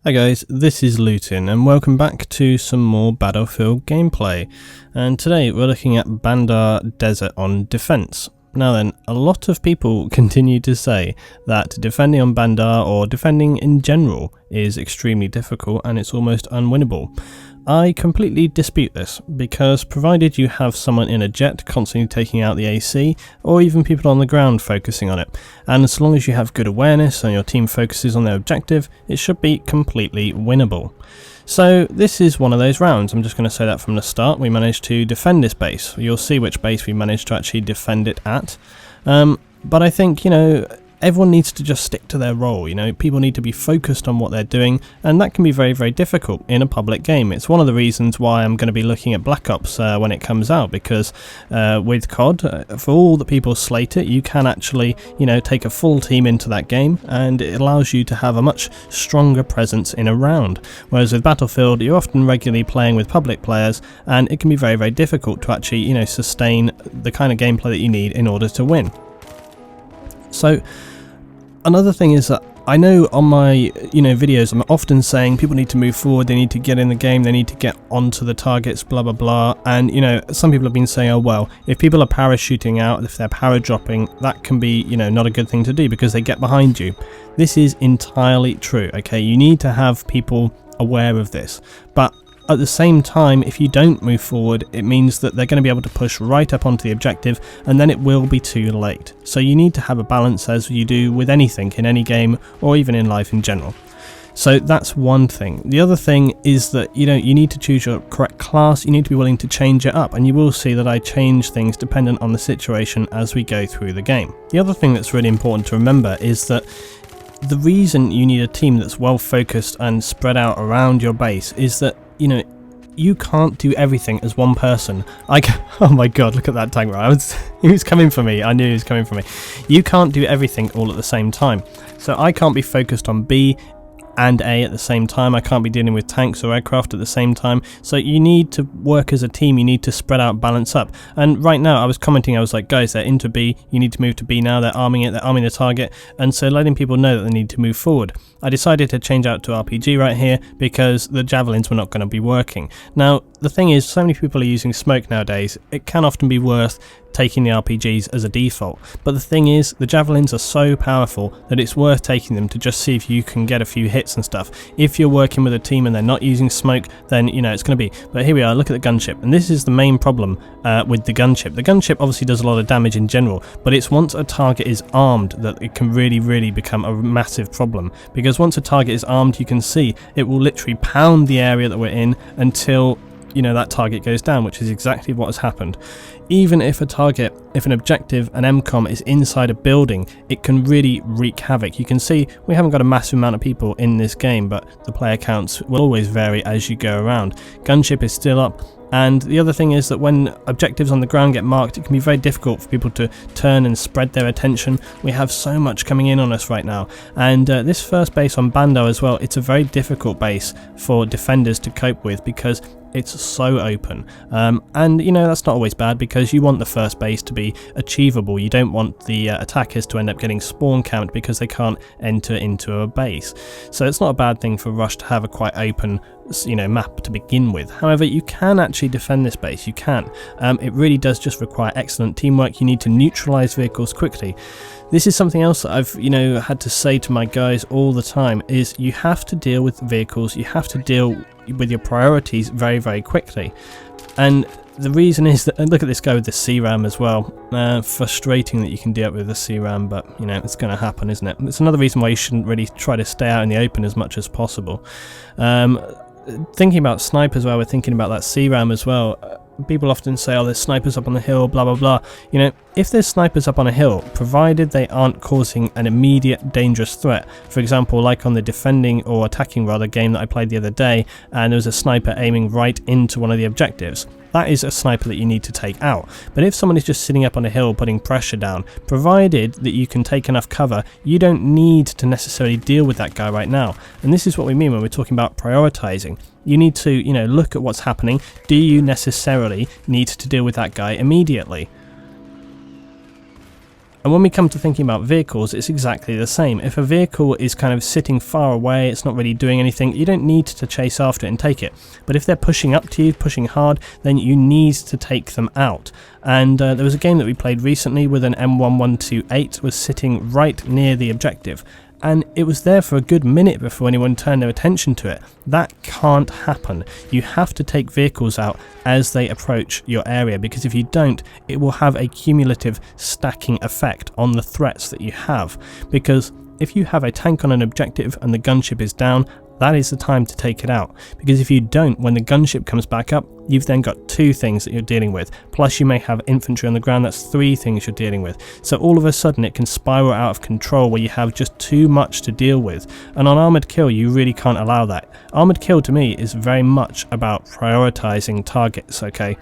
Hi guys, this is Luetin and welcome back to some more Battlefield gameplay, and today we're looking at Bandar Desert on defense. Now then, a lot of people continue to say that defending on Bandar or defending in general is extremely difficult and it's almost unwinnable. I completely dispute this, because provided you have someone in a jet constantly taking out the AC, or even people on the ground focusing on it, and as long as you have good awareness and your team focuses on their objective, it should be completely winnable. So this is one of those rounds. I'm just going to say that from the start. We managed to defend this base. You'll see which base we managed to actually defend it at. But I think, everyone needs to just stick to their role. People need to be focused on what they're doing, and that can be very, very difficult in a public game. It's one of the reasons why I'm going to be looking at Black Ops when it comes out, because with COD, for all that people slate it, you can actually, take a full team into that game, and it allows you to have a much stronger presence in a round. Whereas with Battlefield, you're often regularly playing with public players, and it can be very, very difficult to actually, sustain the kind of gameplay that you need in order to win. So another thing is that I know on my videos I'm often saying people need to move forward, they need to get in the game, they need to get onto the targets, blah blah blah, and some people have been saying, oh well, if people are parachuting out, if they're para-dropping, that can be not a good thing to do because they get behind you. This is entirely true, okay? You need to have people aware of this, but at the same time, if you don't move forward, it means that they're going to be able to push right up onto the objective, and then it will be too late. So you need to have a balance, as you do with anything in any game or even in life in general. So that's one thing. The other thing is that you need to choose your correct class. You need to be willing to change it up, and you will see that I change things dependent on the situation as we go through the game. The other thing that's really important to remember is that the reason you need a team that's well focused and spread out around your base is that you can't do everything as one person. Oh my god, look at that tank right. He was coming for me. I knew he was coming for me. You can't do everything all at the same time. So I can't be focused on B and A at the same time. I can't be dealing with tanks or aircraft at the same time. So you need to work as a team. You need to spread out, balance up. And right now I was commenting, I was like, guys, they're into B, you need to move to B now, they're arming it, they're arming the target, and so letting people know that they need to move forward. I decided to change out to RPG right here because the javelins were not going to be working. Now the thing is, so many people are using smoke nowadays, it can often be worth taking the RPGs as a default, but the thing is, the javelins are so powerful that it's worth taking them to just see if you can get a few hits and stuff. If you're working with a team and they're not using smoke, then it's going to be. But here we are, look at the gunship, and this is the main problem with the gunship. The gunship obviously does a lot of damage in general, but it's once a target is armed that it can really become a massive problem, because once a target is armed, you can see it will literally pound the area that we're in until that target goes down, which is exactly what has happened. Even if an objective, an MCOM, is inside a building, it can really wreak havoc. You can see we haven't got a massive amount of people in this game, but the player counts will always vary as you go around. Gunship is still up. And the other thing is that when objectives on the ground get marked, it can be very difficult for people to turn and spread their attention. We have so much coming in on us right now. And this first base on Bandar as well, it's a very difficult base for defenders to cope with because it's so open. And that's not always bad, because you want the first base to be achievable. You don't want the attackers to end up getting spawn camped because they can't enter into a base. So it's not a bad thing for Rush to have a quite open map to begin with. However, you can actually defend this base. You can. It really does just require excellent teamwork. You need to neutralize vehicles quickly. This is something else that I've had to say to my guys all the time, is you have to deal with vehicles, you have to deal with your priorities very, very quickly. And the reason is that, look at this guy with the CRAM as well. Frustrating that you can deal with the CRAM, but it's going to happen, isn't it? It's another reason why you shouldn't really try to stay out in the open as much as possible. Thinking about snipers while we're thinking about that CRAM as well, people often say, oh, there's snipers up on the hill, blah blah blah. If there's snipers up on a hill, provided they aren't causing an immediate dangerous threat, for example, like on the defending or attacking rather game that I played the other day, and there was a sniper aiming right into one of the objectives, that is a sniper that you need to take out. But if someone is just sitting up on a hill putting pressure down, provided that you can take enough cover, you don't need to necessarily deal with that guy right now. And this is what we mean when we're talking about prioritizing. You need to, look at what's happening. Do you necessarily need to deal with that guy immediately? And when we come to thinking about vehicles, it's exactly the same. If a vehicle is kind of sitting far away, it's not really doing anything, you don't need to chase after it and take it. But if they're pushing up to you, pushing hard, then you need to take them out. And there was a game that we played recently with an M1128 was sitting right near the objective. And it was there for a good minute before anyone turned their attention to it. That can't happen. You have to take vehicles out as they approach your area, because if you don't, it will have a cumulative stacking effect on the threats that you have. Because if you have a tank on an objective and the gunship is down, that is the time to take it out. Because if you don't, when the gunship comes back up, you've then got 2 things that you're dealing with. Plus you may have infantry on the ground, that's 3 things you're dealing with. So all of a sudden it can spiral out of control where you have just too much to deal with. And on Armoured Kill, you really can't allow that. Armoured Kill to me is very much about prioritizing targets, okay?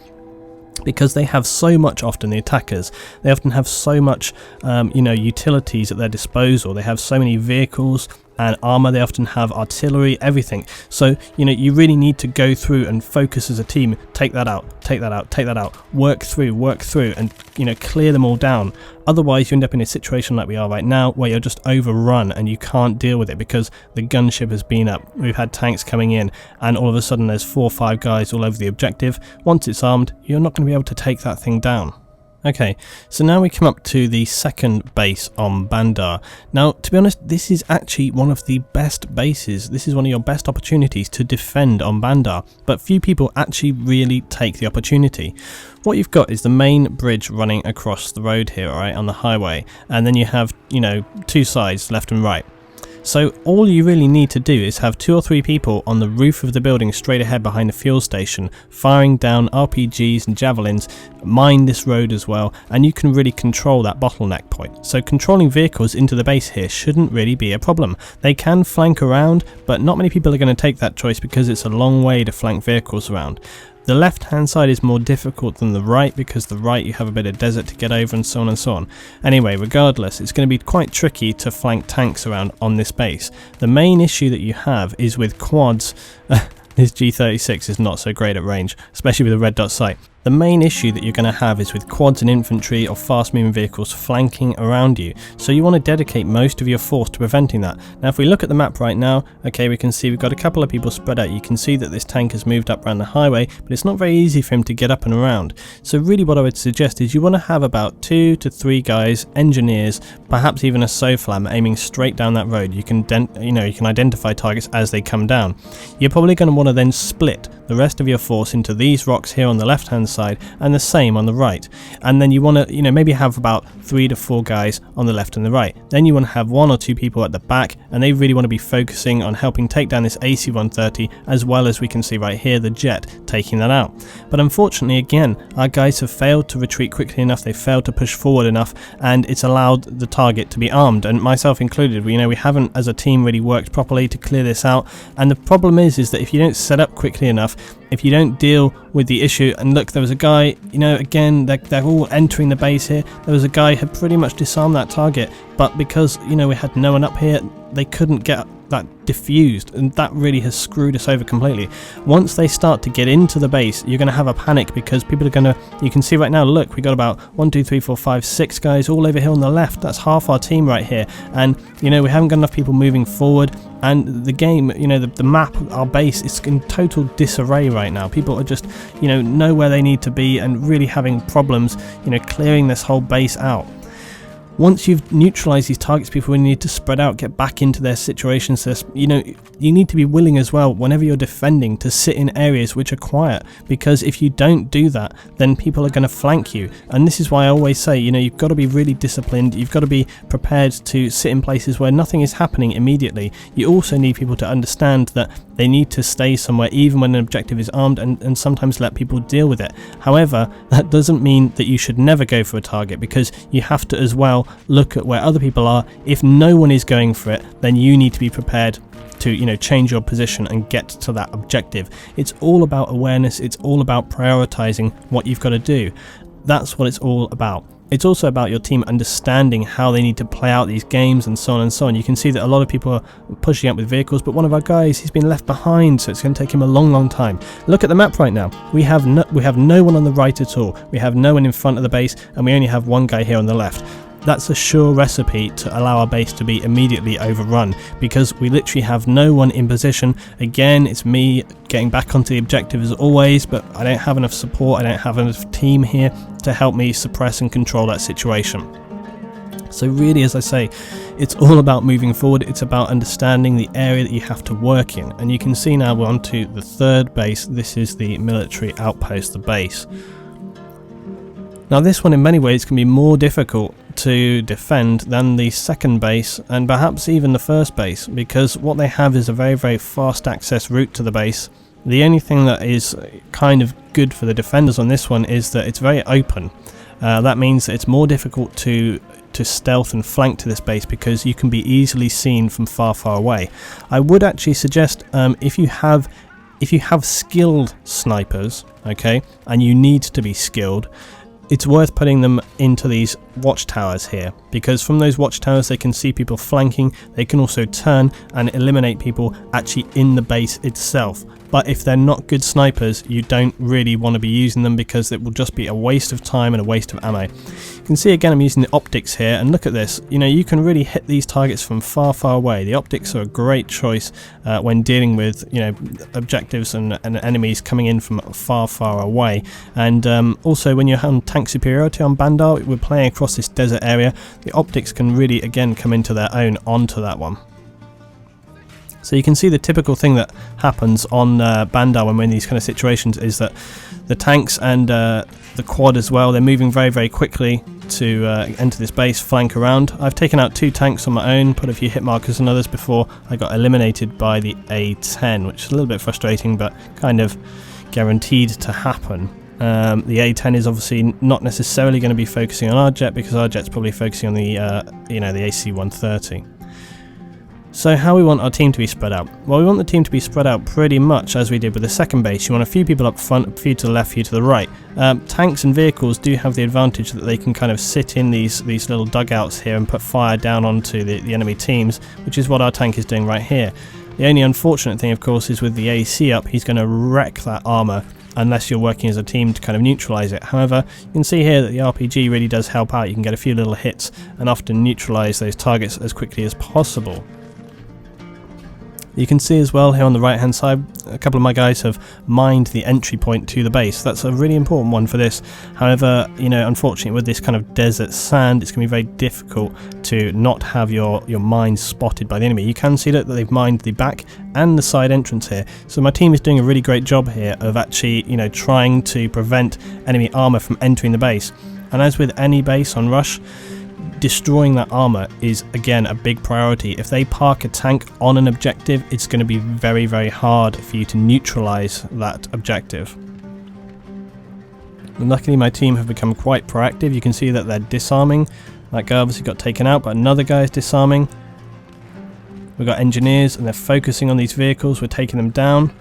Because they have so much, often the attackers, they often have so much utilities at their disposal. They have so many vehicles and armor, they often have artillery, everything. So you really need to go through and focus as a team. Take that out, take that out, take that out, work through and clear them all down. Otherwise you end up in a situation like we are right now where you're just overrun and you can't deal with it because the gunship has been up. We've had tanks coming in and all of a sudden there's 4 or 5 guys all over the objective. Once it's armed, you're not going to be able to take that thing down. Okay, so now we come up to the second base on Bandar. Now, to be honest, this is actually one of the best bases. This is one of your best opportunities to defend on Bandar, but few people actually really take the opportunity. What you've got is the main bridge running across the road here, alright, on the highway, and then you have, 2 sides, left and right. So all you really need to do is have 2 or 3 people on the roof of the building straight ahead behind the fuel station, firing down RPGs and javelins, mine this road as well, and you can really control that bottleneck point. So controlling vehicles into the base here shouldn't really be a problem. They can flank around, but not many people are going to take that choice because it's a long way to flank vehicles around. The left hand side is more difficult than the right because the right you have a bit of desert to get over and so on and so on. Anyway, regardless, it's going to be quite tricky to flank tanks around on this base. The main issue that you have is with quads. This G36 is not so great at range, especially with a red dot sight. The main issue that you're going to have is with quads and infantry or fast moving vehicles flanking around you. So you want to dedicate most of your force to preventing that. Now if we look at the map right now, okay, we can see we've got a couple of people spread out. You can see that this tank has moved up around the highway, but it's not very easy for him to get up and around. So really what I would suggest is you want to have about 2 to 3 guys, engineers, perhaps even a SOFLAM aiming straight down that road. You can identify targets as they come down. You're probably going to want to then split the rest of your force into these rocks here on the left hand side and the same on the right, and then you want to maybe have about 3 to 4 guys on the left and the right. Then you want to have 1 or 2 people at the back, and they really want to be focusing on helping take down this AC-130, as well as we can see right here the jet taking that out. But unfortunately, again, our guys have failed to retreat quickly enough, they've failed to push forward enough, and it's allowed the target to be armed, and myself included. We haven't as a team really worked properly to clear this out. And the problem is that if you don't set up quickly enough, if you don't deal with the issue, and look, there was a guy, again, they're all entering the base here. There was a guy who had pretty much disarmed that target, but because, we had no one up here, they couldn't get that diffused, and that really has screwed us over completely. Once they start to get into the base, you're going to have a panic because people are going to, you can see right now, look, we got about 1, 2, 3, 4, 5, 6 guys all over here on the left. That's half our team right here, and we haven't got enough people moving forward, and the game, the map, our base, is in total disarray right now. People are just, know where they need to be and really having problems, clearing this whole base out. Once you've neutralized these targets, people need to spread out, get back into their situations. So, you need to be willing as well, whenever you're defending, to sit in areas which are quiet, because if you don't do that, then people are going to flank you. And this is why I always say, you've got to be really disciplined. You've got to be prepared to sit in places where nothing is happening immediately. You also need people to understand that they need to stay somewhere even when an objective is armed, and sometimes let people deal with it. However, that doesn't mean that you should never go for a target, because you have to as well look at where other people are. If no one is going for it, then you need to be prepared to change your position and get to that objective. It's all about awareness. It's all about prioritizing what you've got to do. That's what it's all about. It's also about your team understanding how they need to play out these games and so on and so on. You can see that a lot of people are pushing up with vehicles, but one of our guys, he's been left behind, so it's going to take him a long time. Look at the map right now. We have no one on the right at all. We have no one in front of the base, and we only have 1 guy here on the left. that's a sure recipe to allow our base to be immediately overrun, because we literally have no one in position. Again, it's me getting back onto the objective as always, but I don't have enough support, I don't have enough team here to help me suppress and control that situation. So really, as I say, it's all about moving forward. It's about understanding the area that you have to work in. And you can see now we're on to the third base. This is the military outpost, the base. Now this one in many ways can be more difficult to defend than the second base and perhaps even the first base, because what they have is a very, very fast access route to the base. The only thing that is kind of good for the defenders on this one is that it's very open. That means that it's more difficult to stealth and flank to this base, because you can be easily seen from far, far away. I would actually suggest if you have skilled snipers, okay, and you need to be skilled, it's worth putting them into these watchtowers here, because from those watchtowers they can see people flanking. They can also turn and eliminate people actually in the base itself. But if they're not good snipers, you don't really want to be using them, because it will just be a waste of time and a waste of ammo. You can see again I'm using the optics here, and look at this. You know, you can really hit these targets from far, far away. The optics are a great choice when dealing with, you know, objectives and enemies coming in from far, far away. And also when you're on tank superiority on Bandar, we're playing across this desert area, the optics can really again come into their own onto that one. So you can see the typical thing that happens on Bandar when we're in these kind of situations is that the tanks and the quad as well, they're moving very, very quickly to enter this base, flank around. I've taken out 2 tanks on my own, put a few hit markers on others before I got eliminated by the A10, which is a little bit frustrating but kind of guaranteed to happen. The A10 is obviously not necessarily going to be focusing on our jet, because our jet's probably focusing on the the AC-130. So how we want our team to be spread out? Well, we want the team to be spread out pretty much as we did with the second base. You want a few people up front, a few to the left, a few to the right. Tanks and vehicles do have the advantage that they can kind of sit in these little dugouts here and put fire down onto the enemy teams, which is what our tank is doing right here. The only unfortunate thing, of course, is with the AC up, he's going to wreck that armour unless you're working as a team to kind of neutralise it. However, you can see here that the RPG really does help out. You can get a few little hits and often neutralise those targets as quickly as possible. You can see as well here on the right hand side, a couple of my guys have mined the entry point to the base. That's a really important one for this. However, you know, unfortunately with this kind of desert sand, it's going to be very difficult to not have your mines spotted by the enemy. You can see that they've mined the back and the side entrance here. So my team is doing a really great job here of actually, you know, trying to prevent enemy armor from entering the base. And as with any base on Rush, destroying that armor is again a big priority. If they park a tank on an objective, it's going to be very, very hard for you to neutralize that objective. And luckily my team have become quite proactive. You can see that they're disarming. That guy obviously got taken out, but another guy is disarming. We've got engineers and they're focusing on these vehicles. We're taking them down,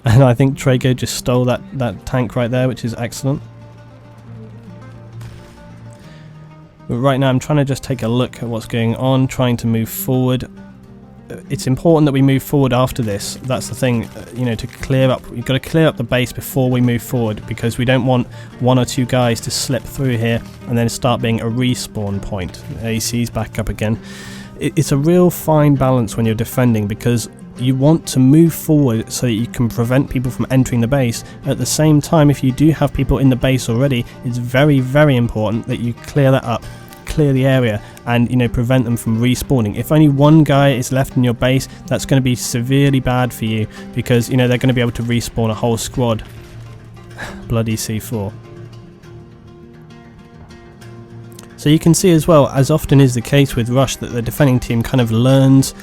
and I think Trago just stole that tank right there, which is excellent. But right now I'm trying to just take a look at what's going on, trying to move forward. It's important that we move forward after this. That's the thing, you know, to clear up. We've got to clear up the base before we move forward, because we don't want 1 or 2 guys to slip through here and then start being a respawn point. AC's back up again. It's a real fine balance when you're defending, because you want to move forward so that you can prevent people from entering the base. At the same time, if you do have people in the base already, it's very, very important that you clear that up, clear the area, and, you know, prevent them from respawning. If only 1 guy is left in your base, that's going to be severely bad for you, because, you know, they're going to be able to respawn a whole squad. Bloody C4. So you can see as well, as often is the case with Rush, that the defending team kind of learns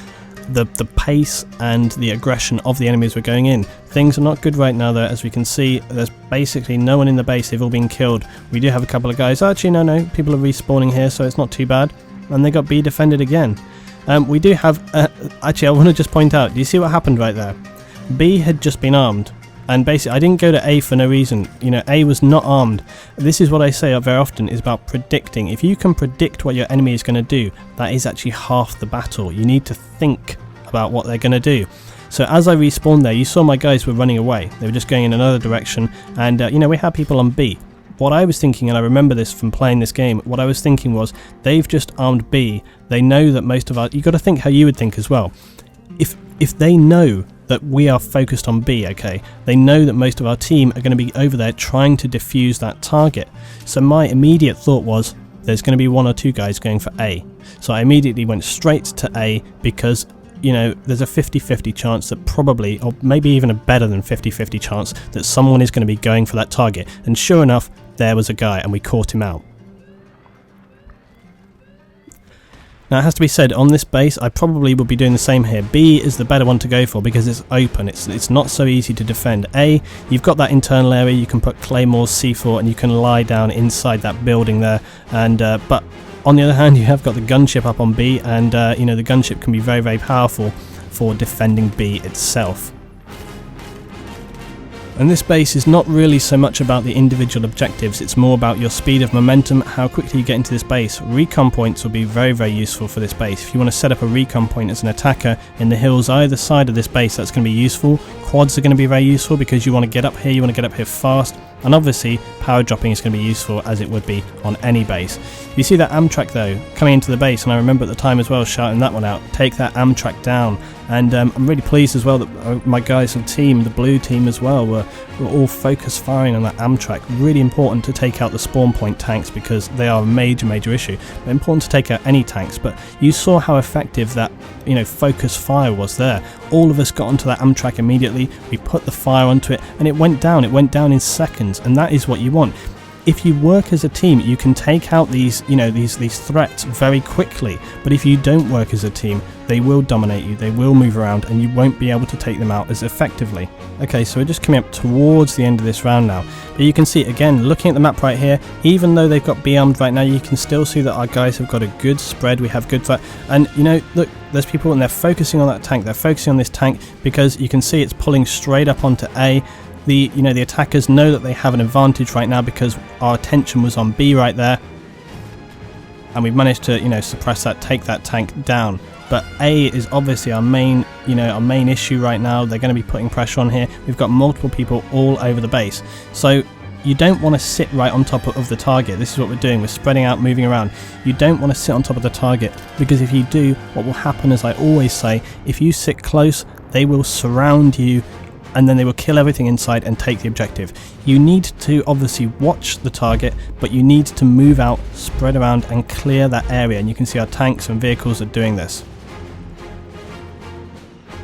the pace and the aggression of the enemies we're going in. Things are not good right now though. As we can see, there's basically no one in the base. They've all been killed. We do have a couple of guys. Actually, no, people are respawning here, so it's not too bad. And they got B defended again. We do have... actually, I want to just point out, do you see what happened right there? B had just been armed. And basically, I didn't go to A for no reason. You know, A was not armed. This is what I say very often, is about predicting. If you can predict what your enemy is going to do, that is actually half the battle. You need to think about what they're going to do. So as I respawned there, you saw my guys were running away. They were just going in another direction. And, you know, we had people on B. what I was thinking, and I remember this from playing this game, what I was thinking was, they've just armed B. They know that most of our... You've got to think how you would think as well. If they know that we are focused on B, okay, they know that most of our team are going to be over there trying to defuse that target. So my immediate thought was, there's going to be 1 or 2 guys going for A. So I immediately went straight to A because, you know, there's a 50-50 chance that probably, or maybe even a better than 50-50 chance, that someone is going to be going for that target. And sure enough, there was a guy and we caught him out. Now it has to be said, on this base I probably would be doing the same here. B is the better one to go for because it's open, it's not so easy to defend. A, you've got that internal area, you can put claymores, C4, and you can lie down inside that building there. And but on the other hand, you have got the gunship up on B, and you know, the gunship can be very, very powerful for defending B itself. And this base is not really so much about the individual objectives, it's more about your speed of momentum, how quickly you get into this base. Recon points will be very, very useful for this base. If you want to set up a recon point as an attacker in the hills either side of this base, that's going to be useful. Quads are going to be very useful because you want to get up here, you want to get up here fast. And obviously, power dropping is going to be useful as it would be on any base. You see that Amtrak though, coming into the base, and I remember at the time as well shouting that one out, take that Amtrak down. And I'm really pleased as well that my guys and team, the blue team as well, were all focus firing on that Amtrak. Really important to take out the spawn point tanks because they are a major, major issue. But important to take out any tanks, but you saw how effective that, you know, focus fire was there. All of us got onto that Amtrak immediately, we put the fire onto it, and it went down in seconds, and that is what you want. If you work as a team, you can take out these, you know, these threats very quickly. But if you don't work as a team, they will dominate you, they will move around, and you won't be able to take them out as effectively. Okay, so we're just coming up towards the end of this round now. But you can see, again, looking at the map right here, even though they've got B armed right now, you can still see that our guys have got a good spread, we have good threat. And, you know, look, there's people and they're focusing on that tank, they're focusing on this tank because you can see it's pulling straight up onto A. The attackers know that they have an advantage right now because our attention was on B right there, and we've managed to, you know, suppress that, take that tank down. But A is obviously our main issue right now. They're going to be putting pressure on here. We've got multiple people all over the base, so you don't want to sit right on top of the target. This is what we're doing, we're spreading out, moving around. You don't want to sit on top of the target because if you do, what will happen, as I always say, if you sit close, they will surround you and then they will kill everything inside and take the objective. You need to obviously watch the target, but you need to move out, spread around and clear that area, and you can see our tanks and vehicles are doing this.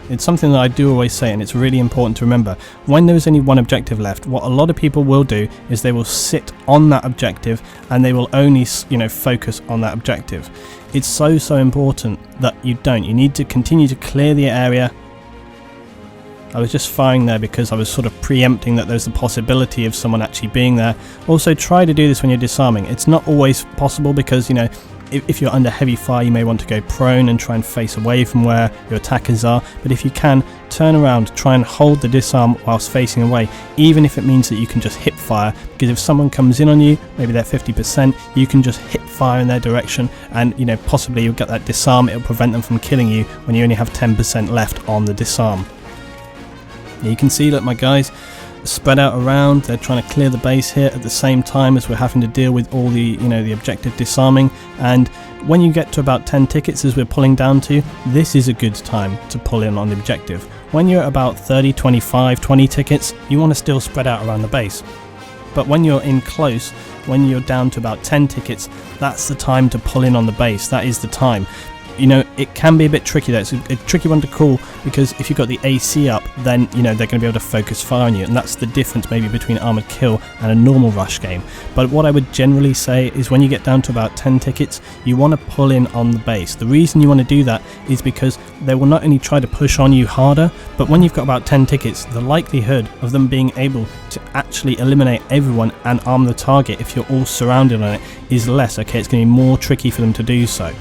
It's something that I do always say, and it's really important to remember. When there is only one objective left, what a lot of people will do is they will sit on that objective and they will only, you know, focus on that objective. It's so important that you don't. You need to continue to clear the area. I was just firing there because I was sort of preempting that there's the possibility of someone actually being there. Also, try to do this when you're disarming. It's not always possible because, you know, if you're under heavy fire, you may want to go prone and try and face away from where your attackers are. But if you can, turn around, try and hold the disarm whilst facing away, even if it means that you can just hip fire. Because if someone comes in on you, maybe they're 50%, you can just hip fire in their direction, and, you know, possibly you'll get that disarm. It'll prevent them from killing you when you only have 10% left on the disarm. You can see that my guys spread out around, they're trying to clear the base here at the same time as we're having to deal with all the, you know, the objective disarming. And when you get to about 10 tickets as we're pulling down to, this is a good time to pull in on the objective. When you're at about 30, 25, 20 tickets, you want to still spread out around the base. But when you're in close, when you're down to about 10 tickets, that's the time to pull in on the base, that is the time. You know, it can be a bit tricky though. It's a tricky one to call because if you've got the AC up, then, you know, they're going to be able to focus fire on you, and that's the difference maybe between Armoured Kill and a normal rush game. But what I would generally say is when you get down to about 10 tickets, you want to pull in on the base. The reason you want to do that is because they will not only try to push on you harder, but when you've got about 10 tickets, the likelihood of them being able to actually eliminate everyone and arm the target if you're all surrounded on it is less. Okay, it's going to be more tricky for them to do so.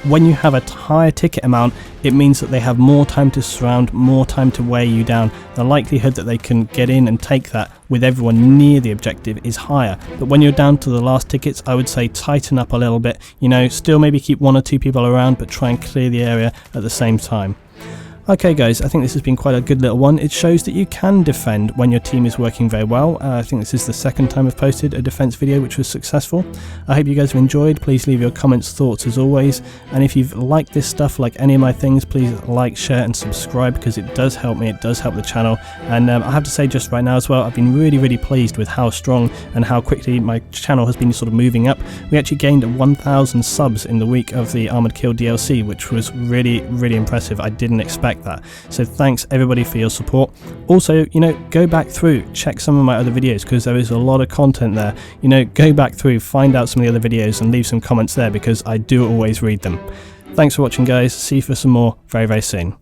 When you have a higher ticket amount, it means that they have more time to surround, more time to wear you down. The likelihood that they can get in and take that with everyone near the objective is higher. But when you're down to the last tickets, I would say tighten up a little bit. You know, still maybe keep 1 or 2 people around, but try and clear the area at the same time. Okay guys, I think this has been quite a good little one. It shows that you can defend when your team is working very well. I think this is the second time I've posted a defense video which was successful. I hope you guys have enjoyed. Please leave your comments, thoughts as always. And if you've liked this stuff, like any of my things, please like, share and subscribe, because it does help me, it does help the channel. And I have to say just right now as well, I've been really pleased with how strong and how quickly my channel has been sort of moving up. We actually gained 1,000 subs in the week of the Armored Kill DLC, which was really impressive. I didn't expect that. So thanks everybody for your support. Also, you know, go back through, check some of my other videos, because there is a lot of content there. You know, go back through, find out some of the other videos and leave some comments there, because I do always read them. Thanks for watching guys. See you for some more very soon.